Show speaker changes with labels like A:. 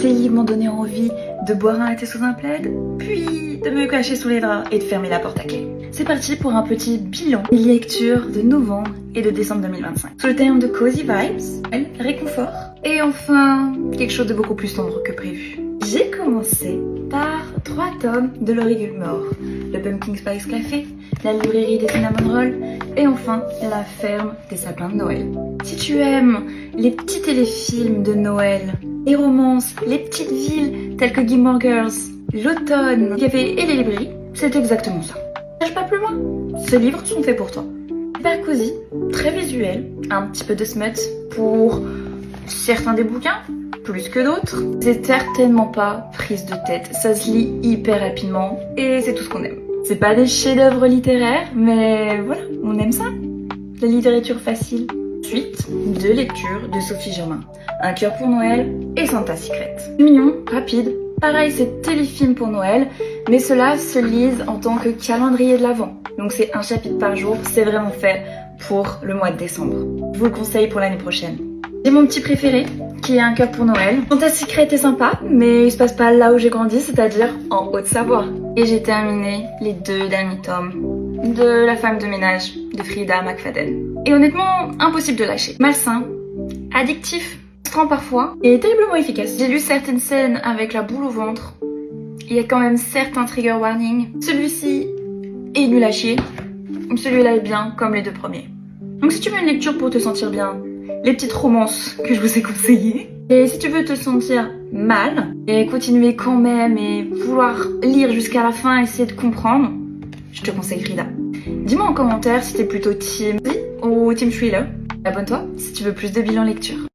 A: Ces livres m'ont donné envie de boire un thé sous un plaid, puis de me cacher sous les draps et de fermer la porte à clé. C'est parti pour un petit bilan des lectures de novembre et de décembre 2025. Sous le thème de Cozy Vibes, réconfort, et enfin quelque chose de beaucoup plus sombre que prévu. J'ai commencé par 3 tomes de Laurie Gilmore, le Pumpkin Spice Café, la librairie des Cinnamon Rolls et enfin la ferme des sapins de Noël. Si tu aimes les petits téléfilms de Noël, les romances, les petites villes telles que Gilmore Girls, l'automne, le café et les librairies, c'est exactement ça. Cherche pas plus loin, ces livres sont faits pour toi. Hyper cosy, très visuel, un petit peu de smut pour certains des bouquins, plus que d'autres. C'est certainement pas prise de tête, ça se lit hyper rapidement et c'est tout ce qu'on aime. C'est pas des chefs-d'œuvre littéraires, mais voilà, on aime ça. La littérature facile. Suite de lecture de Sophie Germain. Un cœur pour Noël et Santa Secret. Mignon, rapide. Pareil, c'est téléfilm pour Noël, mais cela se lise en tant que calendrier de l'Avent. Donc c'est un chapitre par jour, c'est vraiment fait pour le mois de décembre. Je vous le conseille pour l'année prochaine. J'ai mon petit préféré, qui est un cœur pour Noël. Santa Secret est sympa, mais il se passe pas là où j'ai grandi, c'est-à-dire en Haute-Savoie. Et j'ai terminé les 2 derniers tomes de La femme de ménage de Frida McFadden. Et honnêtement, impossible de lâcher. Malsain, addictif, frustrant parfois, et terriblement efficace. J'ai lu certaines scènes avec la boule au ventre. Il y a quand même certains trigger warnings. Celui-ci est nul à chier. Celui-là est bien, comme les 2 premiers. Donc si tu veux une lecture pour te sentir bien, les petites romances que je vous ai conseillées. Et si tu veux te sentir mal et continuer quand même et vouloir lire jusqu'à la fin, essayer de comprendre, je te conseille Frida. Dis-moi en commentaire si t'es plutôt team ou team thriller. Abonne-toi si tu veux plus de bilan lecture.